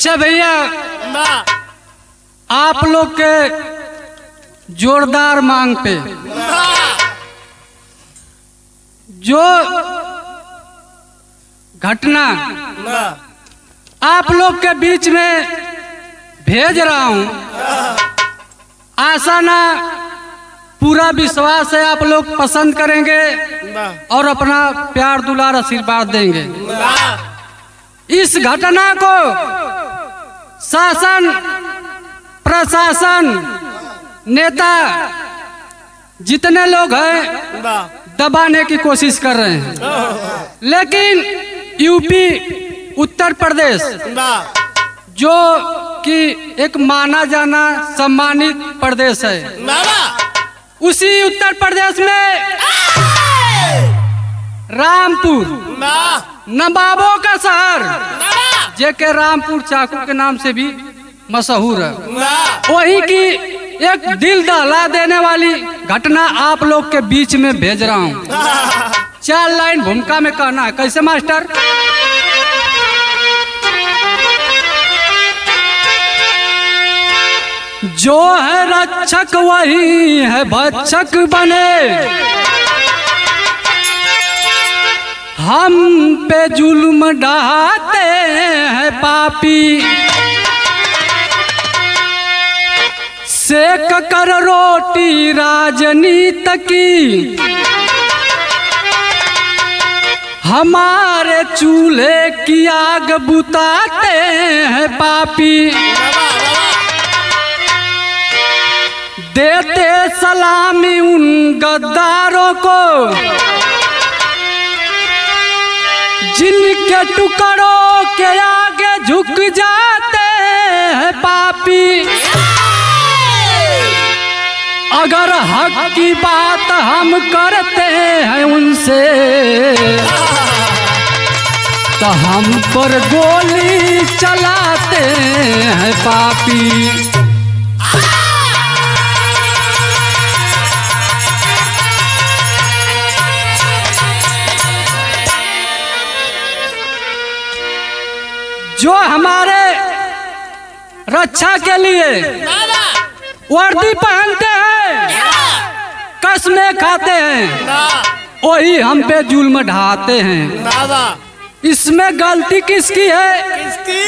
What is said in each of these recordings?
अच्छा भैया, आप लोग के जोरदार मांग पे जो घटना आप लोग के बीच में भेज रहा हूं, आशा ना पूरा विश्वास है आप लोग पसंद करेंगे और अपना प्यार दुलार आशीर्वाद देंगे। इस घटना को शासन प्रशासन नेता जितने लोग हैं दबाने की कोशिश कर रहे हैं, लेकिन यूपी उत्तर प्रदेश जो कि एक माना जाना सम्मानित प्रदेश है, उसी उत्तर प्रदेश में रामपुर नवाबों का शहर जेके रामपुर चाकू के नाम से भी मशहूर है, वही की एक दिल दहला देने वाली घटना आप लोग के बीच में भेज रहा हूँ। 4 लाइन भूमिका में कहना है। कैसे मास्टर? जो है रक्षक वही है भक्षक बने, हम पे जुल्म ढाते हैं पापी, सेक कर रोटी राजनीत की, हमारे चूल्हे की आग बुताते हैं पापी, देते सलामी उन गद्दारों को जिनके टुकड़ों के आगे झुक जाते हैं पापी। अगर हक की बात हम करते हैं उनसे तो हम पर गोली चलाते हैं पापी। जो हमारे रक्षा के लिए वर्दी पहनते हैं, कसमें खाते हैं, वही हम पे जुल्म ढाते हैं। इसमें गलती किसकी है? किसकी?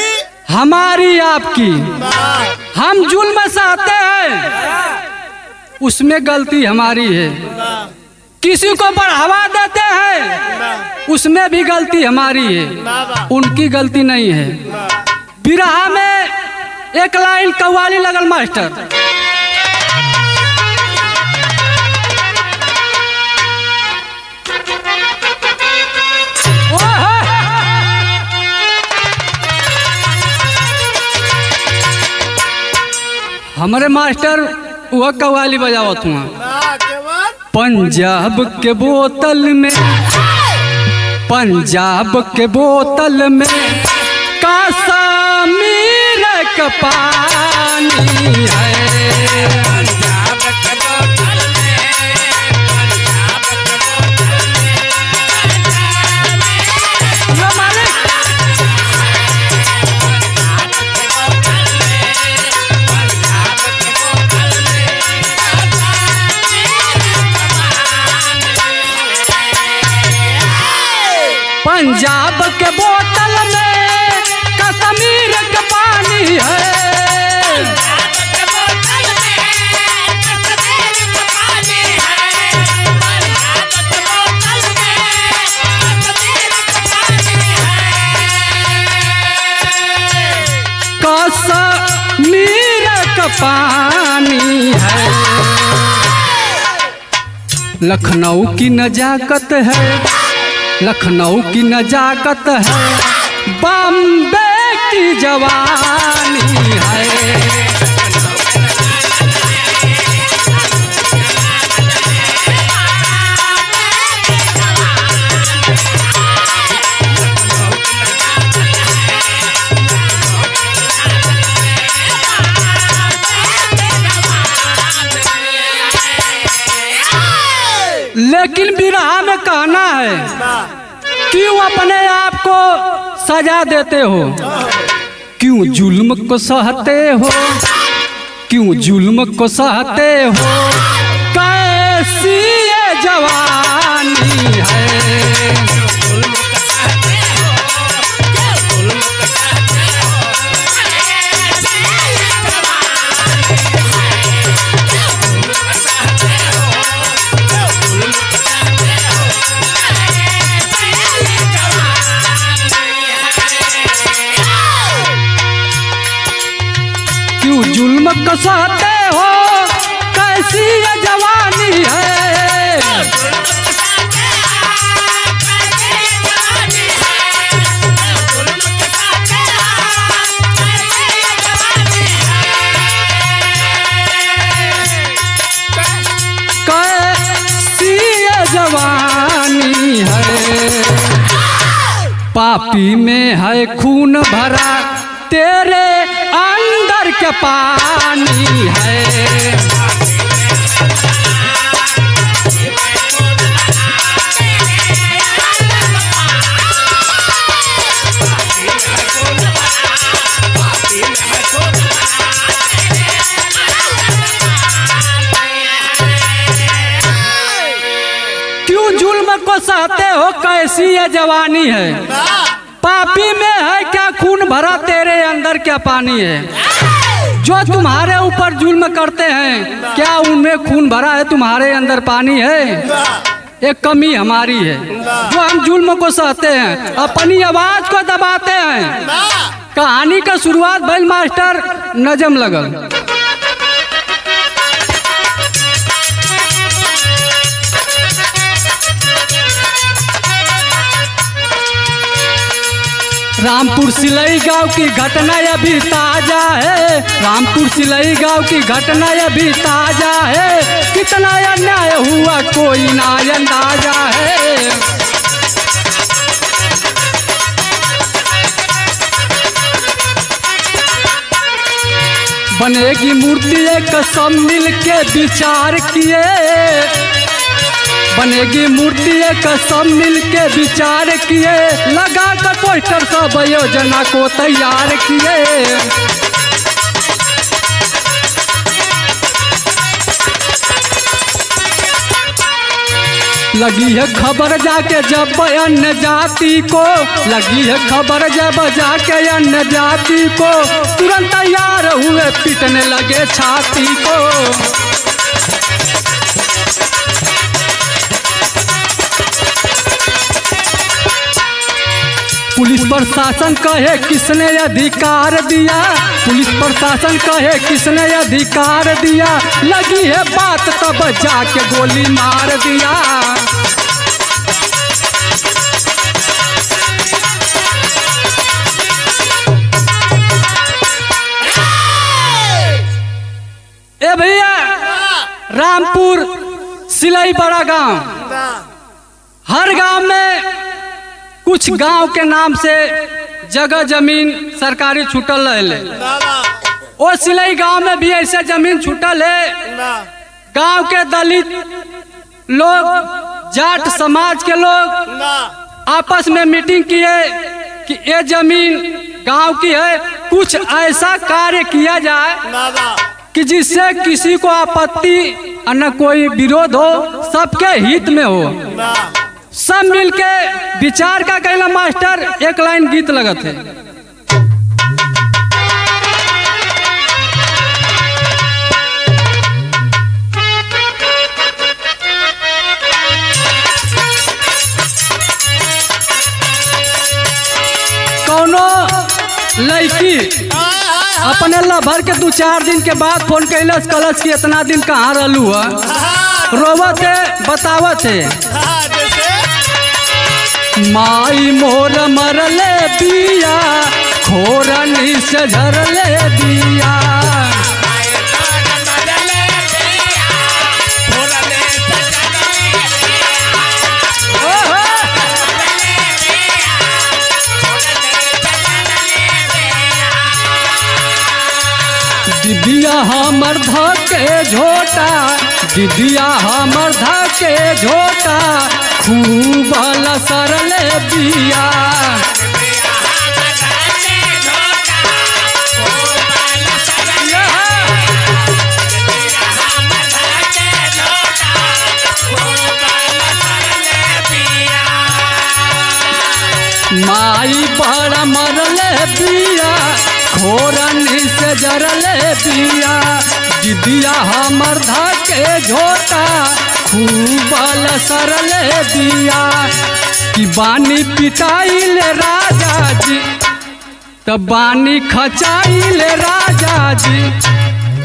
हमारी आपकी। हम जुल्म सहते हैं, उसमें गलती हमारी है। किसी को बढ़ावा देते हैं, उसमें भी गलती हमारी है, उनकी गलती नहीं है। बिरहा में एक लाइन कव्वाली लगल मास्टर। हमारे मास्टर वह कव्वाली बजावत हुआ। पंजाब के बोतल में, पंजाब के बोतल में कश्मीर का पानी है, पंजाब के बोतल में, पंजाब के बोतल पंजाब के बोतल में कश्मीर का पानी है, कश्मीर का पानी है। लखनऊ की नजाकत है, लखनऊ की नजाकत है, बॉम्बे की जवानी है। लेकिन बिरहा में कहना है क्यों अपने आप को सजा देते हो? क्यों जुल्म को सहते हो, क्यों जुल्म को सहते हो, कैसी ये जवानी है। क्यों जुल्म को सहते हो, कैसी ये जवानी है। कैसी ये जवानी है, पापी में है खून भरा, तेरे अंदर के पानी है। क्यों जुल्म को सहते हो, कैसी ये जवानी है। पापी में है क्या खून भरा, तेरे अंदर क्या पानी है। जो तुम्हारे ऊपर जुल्म करते हैं, क्या उनमें खून भरा है, तुम्हारे अंदर पानी है। एक कमी हमारी है, जो हम जुल्म को सहते हैं, अपनी आवाज को दबाते हैं। कहानी का शुरुआत भइल मास्टर नजम लगल। रामपुर सिलई गांव की घटना अभी ताजा है, रामपुर सिलई गांव की घटना अभी ताजा है। कितना अन्याय हुआ कोई ना अंदाजा है। बनेगी मूर्ति एक सब मिल के विचार किए, बनेगी मूर्ति एक सब मिल के विचार किए। लगा कर पोस्टर सब योजना को तैयार किए। लगी है खबर जाके जब अन्य जाति को, लगी है खबर जब जाके अन्य जाति को, तुरंत तैयार हुए पीटने लगे छाती को। पुलिस प्रशासन कहे किसने अधिकार दिया, पुलिस प्रशासन कहे किसने अधिकार दिया। लगी है बात तब जाके गोली मार दिया। ए भैया, रामपुर सिलई बड़ा गांव, हर गांव में कुछ गांव के नाम से जगह जमीन सरकारी छूटल रहे। और सिलई गांव में भी ऐसे जमीन छूटल है। गांव के दलित लोग, जाट समाज के लोग आपस में मीटिंग किए कि ये जमीन गांव की है, कुछ ऐसा कार्य किया जाए कि जिससे किसी को आपत्ति और न कोई विरोध हो, सबके हित में हो। सब मिलके विचार का कहला मास्टर एक लाइन गीत लगत है। कौनो लड़की अपने लभर के 2-4 दिन के बाद फोन कैलस, कलस की इतना दिन कहाँ रहलू है, रोवत है, बतावत है। माई मोर मरले बिया, खोरनी से झरले बिया। दिदिया हमर धके झोटा, दिदिया हमर धके झोटा, खूब लसरले बिया। माई बड़ा मरले बिया घोरनी से जरले बिया दिदिया हमर धके झोटा खूब सरले बिया कि बानी पिटाइल राजा जी त बानी खचाइल राजा जी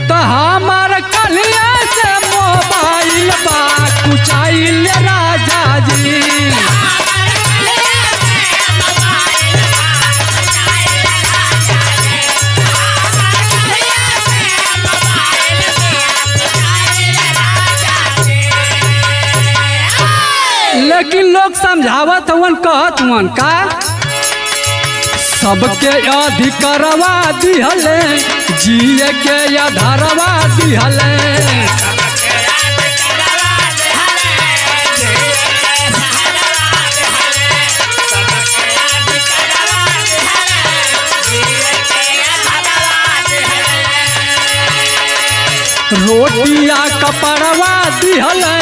त हमार कलिया से मोबाइल बा कुचाइल राजा जी। लेकिन लोग समझावत हवन कहत हवन का सबके अधिकारवा दिहले जिए के आधारवा दिहले रोटिया कपड़वा दिहले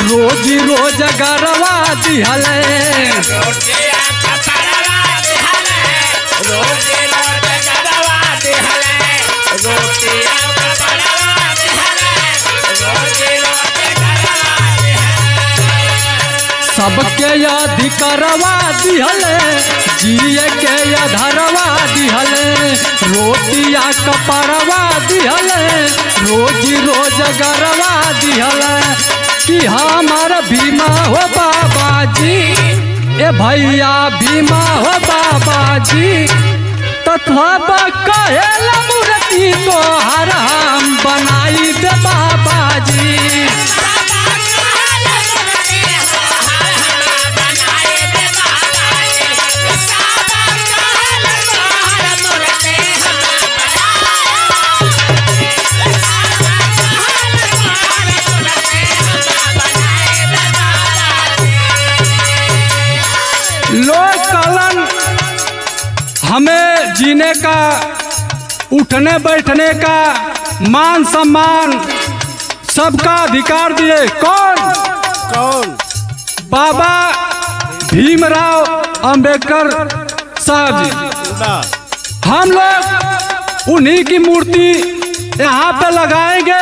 रोजी रोजगारवा दिहले सबके अधिकारवा दिहले जिए के आधारवा दिहले रोटिया कपड़वा दिहले रोजी रोजगारवा दिहले कि हमार भीमा हो बाबा जी ए भैया भीमा हो बाबा जी तथा कहेला मूर्ति तोहर हम बनाई दे बाबा जी। लोग कलन हमें जीने का उठने बैठने का मान सम्मान सबका अधिकार दिए कौन कौन? बाबा भीमराव अंबेडकर साहब जी। हम लोग उन्हीं की मूर्ति यहाँ पे लगाएंगे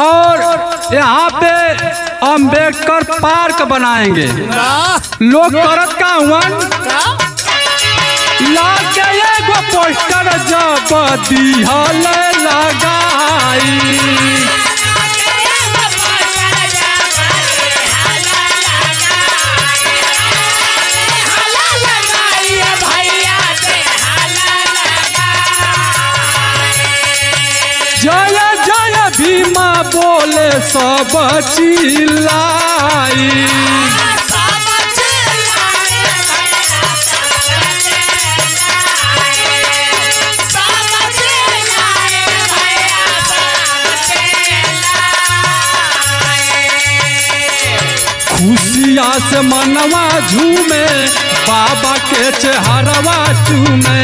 और यहाँ पे अंबेडकर पार्क बनाएंगे। लोग करत का हुवन लाके एगो पोस्टर जब दिहल लगाई जय जय भीमा बोले सब चिल्लाई खुशिया से मनवा झूमे बाबा के चेहरवा चूमे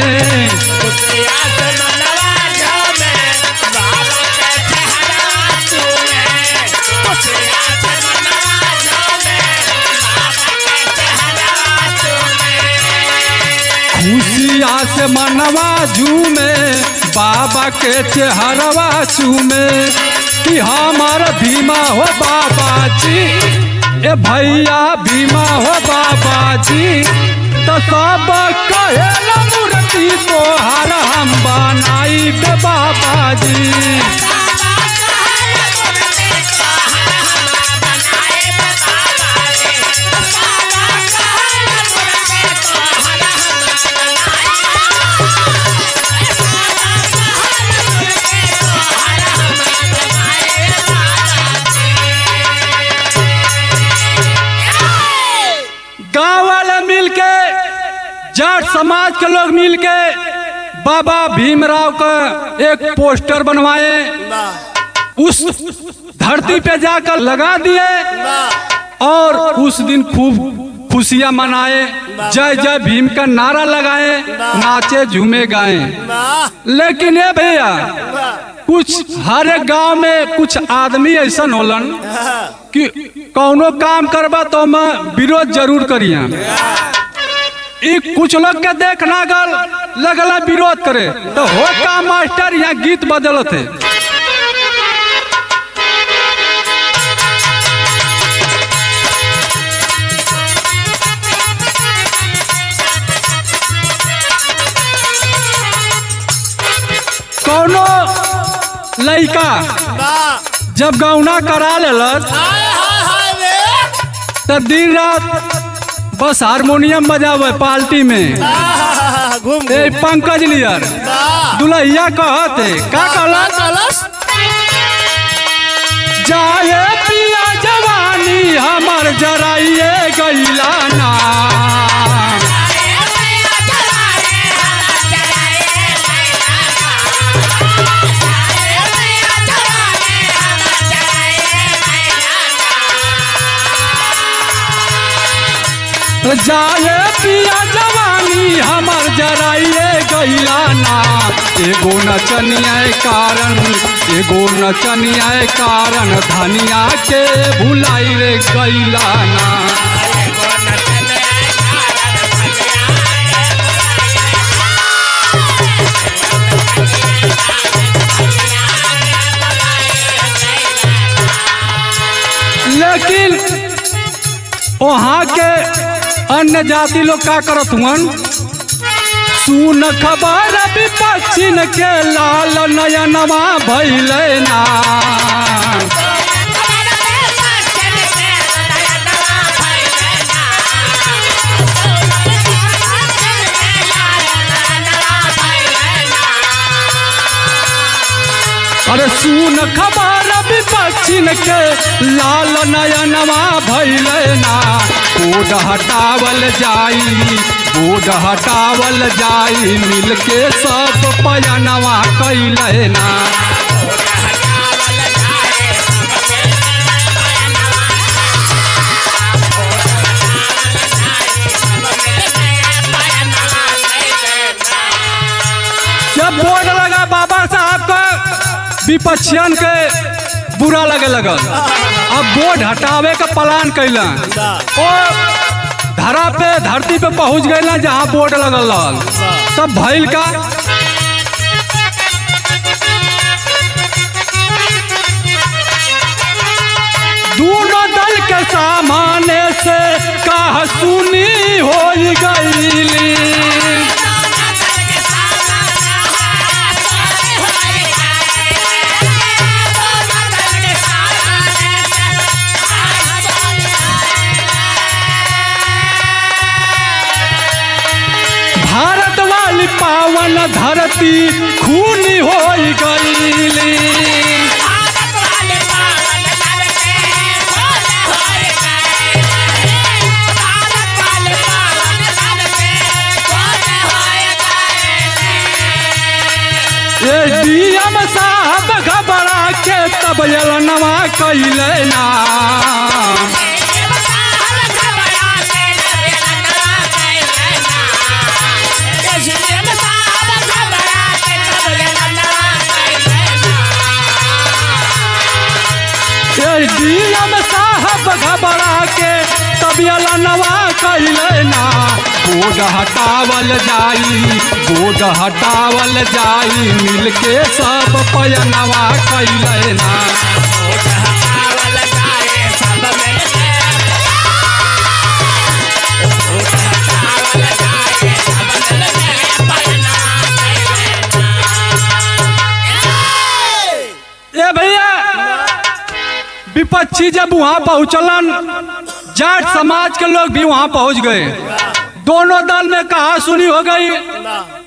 खुशिया से मनवा झूमे बाबा के चेहरवा चूमे कि हमार भीमा हो बाबा जी ए भैया भीमा हो बाबा जी तो सब कहेला मूर्ति तोहर हम बनाई बे बाबा जी। गाँव वाले मिलके जाट समाज के लोग मिलके बाबा भीमराव का एक पोस्टर बनवाए उस धरती पे जाकर लगा दिए और उस दिन खूब खुशियां मनाए जय जय भीम का नारा लगाए नाचे झूमे गाए। लेकिन ये भैया कुछ हर एक गांव में कुछ आदमी ऐसा होलन कि कौनो काम करबा तो मैं विरोध जरूर करिया। कुछ लोग के देख ना गल लगला विरोध करे तो हो का मास्टर यहाँ गीत बदल थे। कौनो लड़का जब गौना करा लेलस तो दिन रात बस हारमोनियम बजावे पार्टी में पंकज लियर दुल्हिया कहते का कहलस जाए पिया जवानी हमर जराइए गईला ना। जाए पिया जवानी हमर जराइए गईला ना। एगो नचनिया कारण धनिया के भुलाई रे गईला ना। लेकिन वहाँ के अन्य जाति लोग का करत हुअन सुन खबर विपक्षिन के लाल नयनवा भइले ना। अरे सुन खबर विपक्षिन के लाल नयनवा भइले ना। बोड हटावल जाई मिलके सब पयनवा कैले ना। जब बोर्ड लगा बाबा साहब का विपक्षियन के बुरा लगे लगल। अब बोर्ड हटावे का प्लान कैलन और धरती पे पहुंच गए ना जहाँ बोर्ड लगल तब भइल का दोनों दल के सामने से कहा सुनी हो गईली। भारत वाली पावन धरती खूनी हो गईली। डीएम साहब घबरा के तब एलनवा कैले ना। डीएम साहब घबरा के तब एलनवा कैले ना। बोड हटावल जाई मिलके सब पयनवा कैले ना। ए भैया विपक्षी जब वहाँ पहुँचलन जाट समाज के लोग भी वहाँ पहुँच गए। दोनों दल में कहा सुनी हो गई।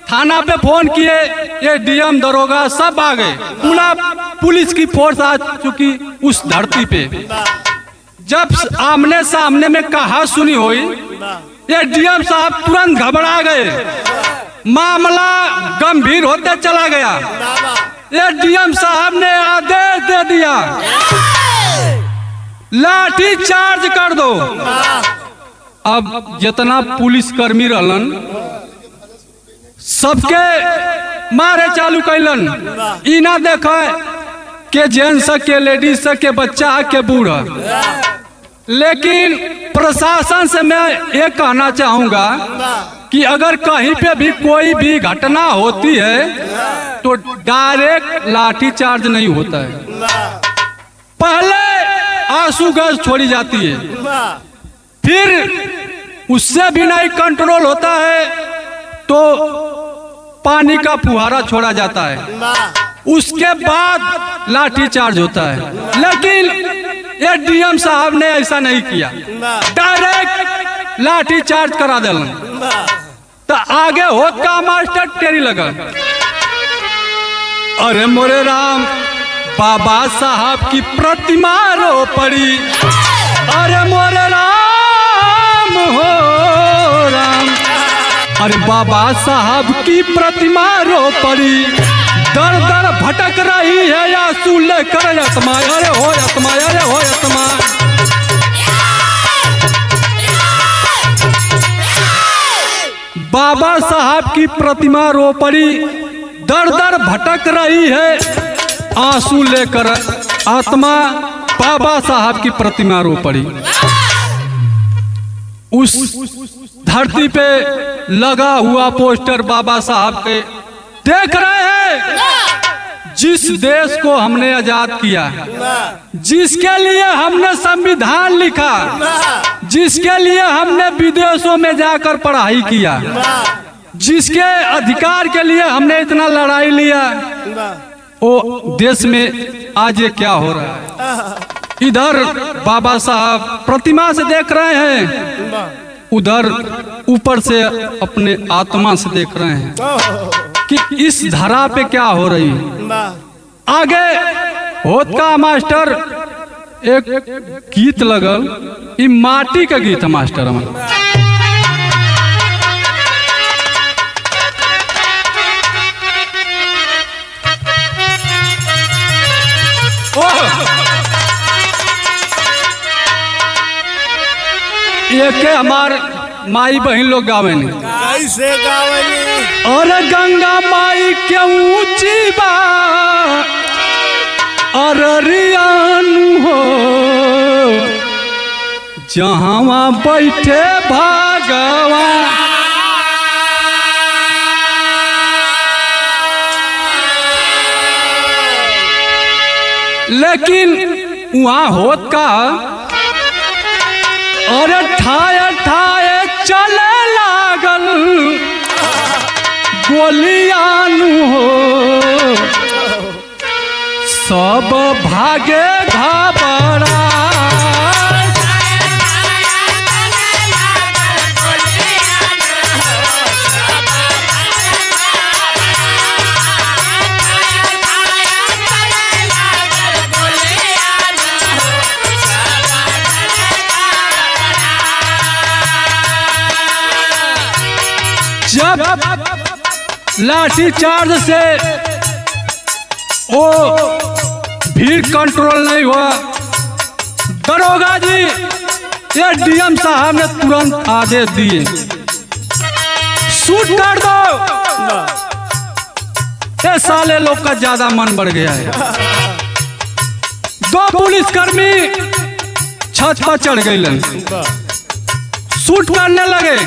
थाना पे फोन किए ये डीएम दरोगा सब आ गए। पूरा पुलिस की फोर्स आ चुकी उस धरती पे। जब आमने सामने में कहा सुनी हुई ये डीएम साहब तुरंत घबरा गए। मामला गंभीर होते चला गया। ये डीएम साहब ने आदेश दे दिया लाठी चार्ज कर दो। अब जितना पुलिस कर्मी रहलन सबके मारे चालू कैलन। इना देखे के जेंट्स के लेडीज के बच्चा के बूढ़ा। लेकिन प्रशासन से मैं ये कहना चाहूँगा कि अगर कहीं पे भी कोई भी घटना होती है तो डायरेक्ट लाठी चार्ज नहीं होता है। पहले आंसू गैस छोड़ी जाती है, फिर उससे भी नहीं कंट्रोल होता है तो पानी का फुहारा छोड़ा जाता है, उसके बाद लाठी चार्ज होता है। लेकिन ये डीएम साहब ने ऐसा नहीं किया, डायरेक्ट लाठी चार्ज करा दिल। तो आगे होत का मास्टर टेरी लगा, अरे मोरे राम बाबा साहब की प्रतिमा रो पड़ी, अरे मोरे राम हो राम, अरे बाबा साहब की प्रतिमा रो पड़ी, दर दर भटक रही है या सूले कर आत्मा, अरे हो आत्मा, अरे हो आत्मा। बाबा साहब की प्रतिमा रो पड़ी, दर दर भटक रही है आंसू लेकर आत्मा, बाबा साहब की प्रतिमा रो पड़ी। उस धरती पे लगा हुआ पोस्टर बाबा साहब के देख रहे हैं, जिस देश को हमने आजाद किया, जिसके लिए हमने संविधान लिखा, जिसके लिए हमने विदेशों में जाकर पढ़ाई किया, जिसके अधिकार के लिए हमने इतना लड़ाई लिया, वो देश में आज ये क्या हो रहा है। इधर बाबा साहब प्रतिमा से देख रहे हैं, उधर ऊपर से अपने आत्मा से देख रहे हैं कि इस धरा पे क्या हो रही है। आगे होत का मास्टर एक गीत लगल, ये माटी का गीत है मास्टर हमारा। ये के हमार माई बहन लोग गावे नहीं, कैसे गावली? और गंगा माई के ऊंची बा अररियानु हो, जहाँ बैठे भगवान, लेकिन वहाँ होत का अरे ठाए ठाए चले लागल गोलियानु हो, सब भागे घबरा। जब लाठी चार्ज से वो भीड़ कंट्रोल नहीं हुआ, दरोगा जी ये डीएम साहब ने तुरंत आदेश दिए, शूट कर दो। ये साले लोग का ज्यादा मन बढ़ गया है। दो पुलिसकर्मी छत पर चढ़ गए, शूट करने लगे,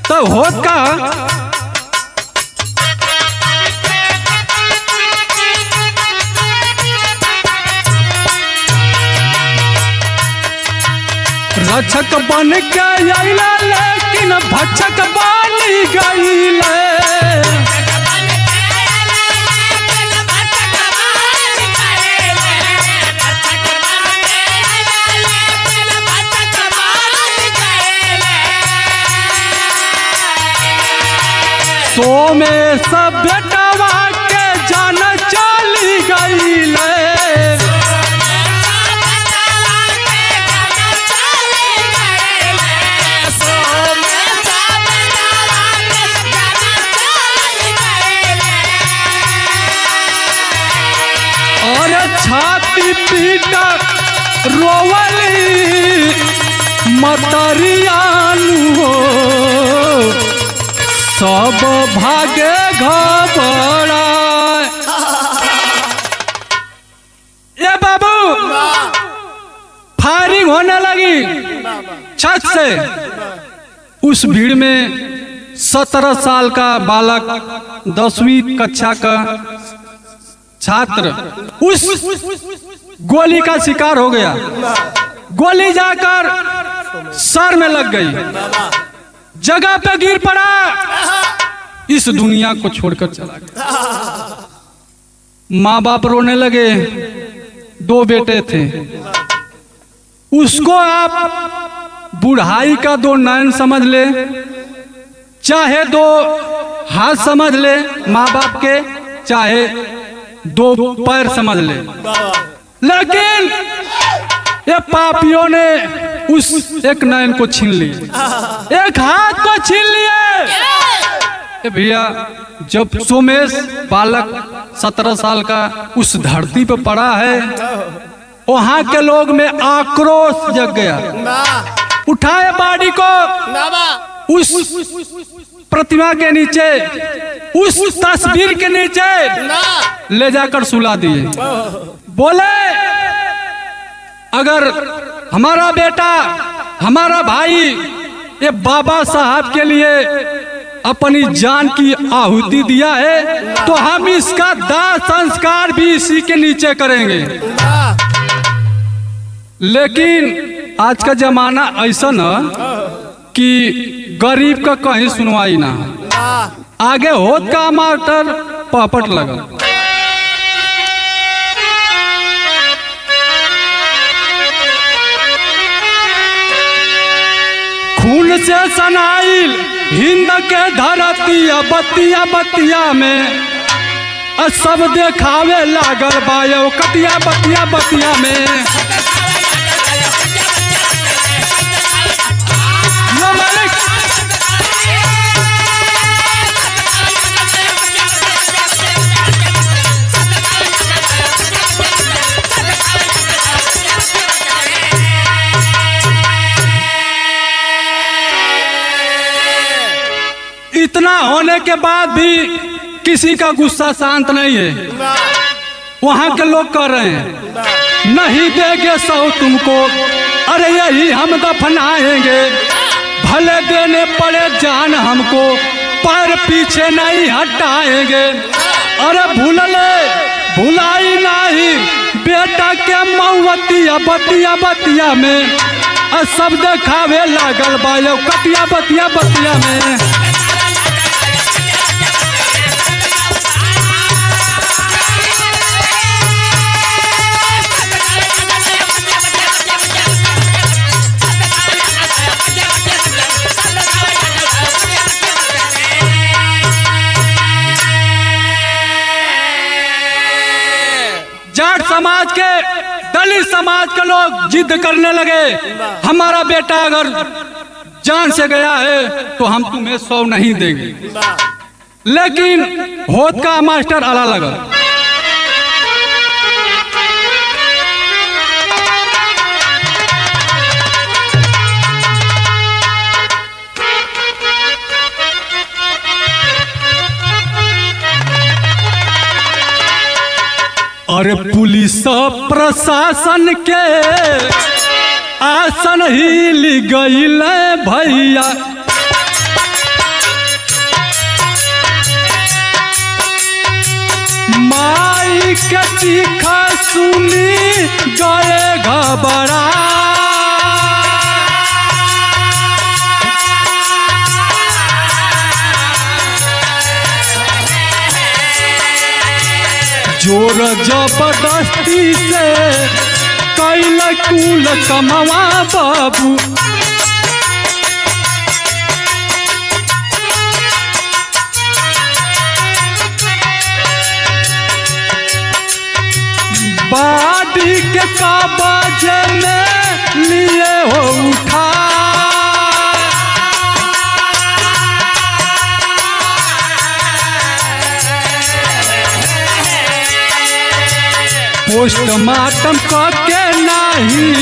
तो होत का रक्षक बन के आइला, लेकिन भक्षक बनी गईले। सो में सब बेटवा के जान चली गईले। और छाती पीटा रोवली मतरियानु हो, सब भागे घबरा। ये बाबू फायरिंग होने लगी छत से, उस भीड़ में 17 साल का बालक 10वीं कक्षा का छात्र उस गोली का शिकार हो गया। गोली जाकर सर में लग गई, जगह पे गिर पड़ा, इस दुनिया को छोड़कर चला गया। माँ बाप रोने लगे, 2 बेटे थे। उसको आप बुढ़ाई का 2 नयन समझ ले, चाहे 2 हाथ समझ ले माँ बाप के, चाहे 2 पैर समझ ले, लेकिन ये पापियों ने उस एक नयन को छीन लिया, एक हाथ को छीन लिए। भैया, जब सोमेश बालक 17 साल का उस धरती पे पड़ा है, वहां के लोग में आक्रोश जग गया। उठाए बॉडी को, उस प्रतिमा के नीचे, उस तस्वीर के नीचे ले जाकर सुला दिए। बोले, अगर हमारा बेटा, हमारा भाई ये बाबा साहब के लिए अपनी जान की आहुति दिया है, तो हम इसका दाह संस्कार भी इसी के नीचे करेंगे। लेकिन आज का जमाना ऐसा न कि गरीब का कहीं सुनवाई ना, आगे होत का मास्टर पापट लगा। खून से सनाइल हिंद के धरतिया बतिया बतिया में सब देखावे लागल बायो कटिया बतिया बतिया में। इतना होने के बाद भी किसी का गुस्सा शांत नहीं है। वहां के लोग कह रहे हैं, नहीं देंगे सौ तुमको, अरे यही हम दफनाएंगे, भले देने पड़े जान हमको, पर पीछे नहीं हटाएंगे। अरे भुलाई नहीं बेटा के मऊवतिया बतिया बतिया में सब देखावे लागल बायो कटिया बतिया बतिया में। जाट समाज के, दलित समाज के लोग जिद करने लगे, हमारा बेटा अगर जान से गया है तो हम तुम्हें 100 नहीं देंगे। लेकिन होत का मास्टर आला लगा। अरे पुलिस प्रशासन के आसन हिल गईल भैया, माई के चीखा सुनी गए घबरा। जोर जबरदस्ती से कैल कुल कमवा बाबू, बाडी के काबजे में लिए हो उठा। पोस्टमार्टम करके नहीं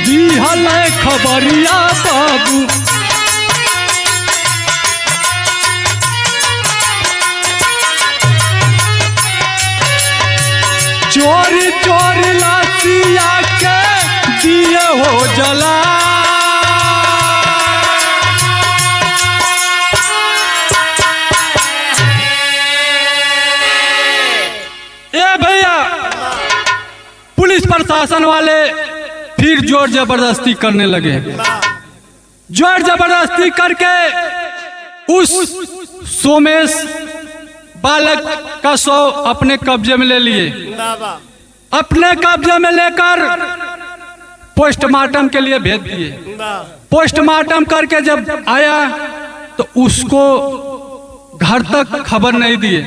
दिहल खबरिया बाबू, चोरी चोरी लाशिया के दिए हो जला। प्रशासन वाले फिर जोर जबरदस्ती करने लगे। जोर जबरदस्ती करके उस सोमेश बालक का शव अपने कब्जे में ले लिए। अपने कब्जे में लेकर पोस्टमार्टम के लिए भेज दिए। पोस्टमार्टम करके जब आया तो उसको घर तक खबर नहीं दिए,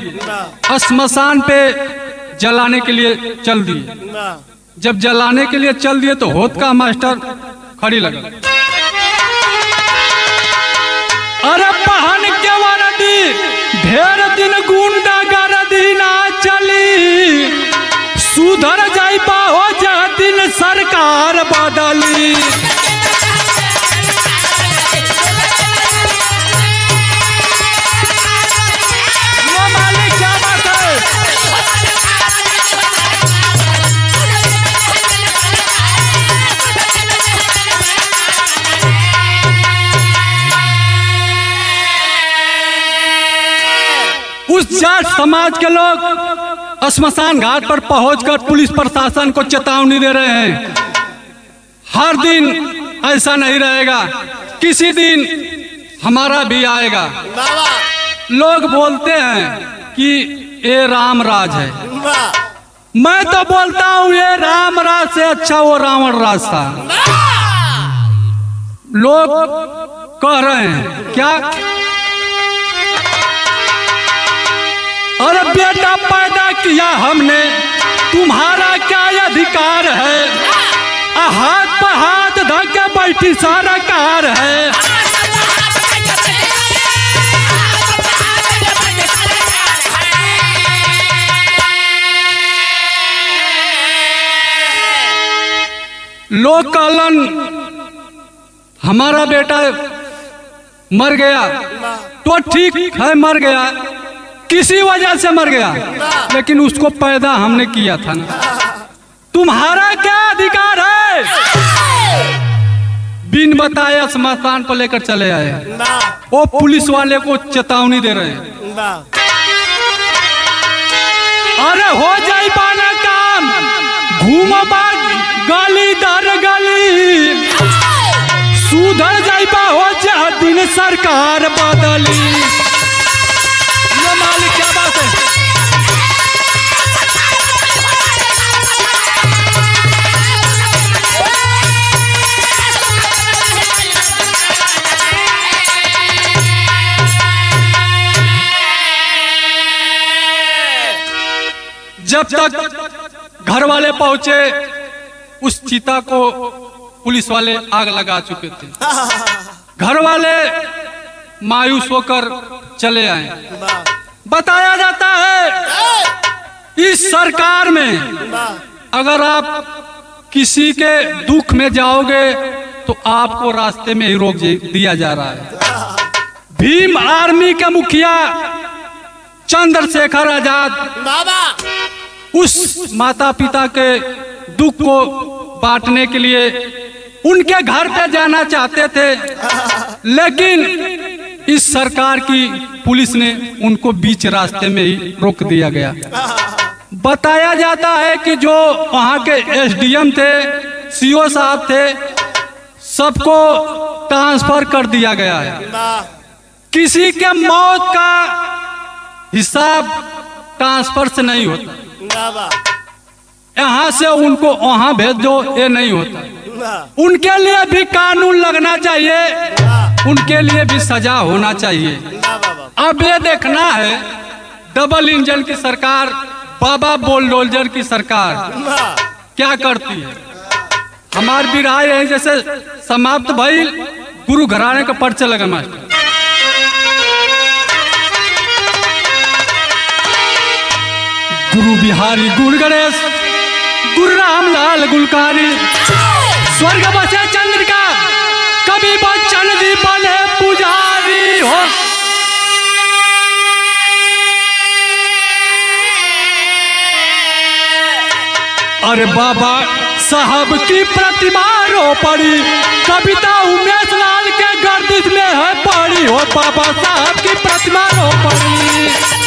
श्मशान पे जलाने के लिए चल दिए। जब जलाने के लिए चल दिए तो होत का मास्टर खड़ी लगा। अरे पहन के वारदी ढेर दिन गुंडा गर्दी ना चली, सुधर जाई हो जा दिन सरकार बदली। उस जाट समाज के लोग श्मशान घाट पर पहुंचकर पुलिस प्रशासन को चेतावनी दे रहे हैं, हर दिन ऐसा नहीं रहेगा, किसी दिन हमारा भी आएगा। लोग बोलते हैं कि ये राम राज है, मैं तो बोलता हूँ ये राम राज से अच्छा वो रावण राज था। लोग कह रहे हैं क्या, अरे बेटा पैदा किया हमने, तुम्हारा क्या अधिकार है, हाथ पर हाथ धके बैठी सरकार है। लोग कहलन हमारा बेटा मर गया तो ठीक है, मर गया किसी वजह से मर गया, लेकिन उसको पैदा हमने किया था ना, तुम्हारा क्या अधिकार है। बिन बताया श्मशान पर लेकर चले आए, वो पुलिस वाले को चेतावनी दे रहे हैं। अरे हो जाए पाना काम, घूमबा गली दर गली, सुधर जाइबा हो जा दिन सरकार बदली। मालिक क्या बात है। जब तक घर वाले पहुंचे उस चिता को पुलिस वाले आग लगा चुके थे। घर वाले मायूस होकर चले आए। बताया जाता है इस सरकार में अगर आप किसी के दुख में जाओगे तो आपको रास्ते में ही रोक दिया जा रहा है। भीम आर्मी के मुखिया चंद्रशेखर आजाद उस माता पिता के दुख को बांटने के लिए उनके घर पे जाना चाहते थे, लेकिन इस सरकार की पुलिस ने उनको बीच रास्ते में ही रोक दिया गया। बताया जाता है कि जो वहाँ के एसडीएम थे, सीओ साहब थे, सबको ट्रांसफर कर दिया गया है। किसी के मौत का हिसाब ट्रांसफर से नहीं होता, यहाँ से उनको वहाँ भेज दो, ये नहीं होता। उनके लिए भी कानून लगना चाहिए, उनके लिए भी सजा होना चाहिए। अब ये देखना है डबल इंजन की सरकार, बाबा बुलडोजर की सरकार क्या करती है। हमारे बिराए है जैसे समाप्त भई, गुरु घराने का पर्चा लगा मास्टर। गुरु बिहारी गुरु गणेश गुरु रामलाल गुलकारी, स्वर्ग बसे चंद्रिका, कभी बच्चन जी बने पुजारी हो। अरे बाबा साहब की प्रतिमा रो पड़ी, कविता उमेश लाल के गर्दिश में है पड़ी हो। बाबा साहब की प्रतिमा रो पड़ी।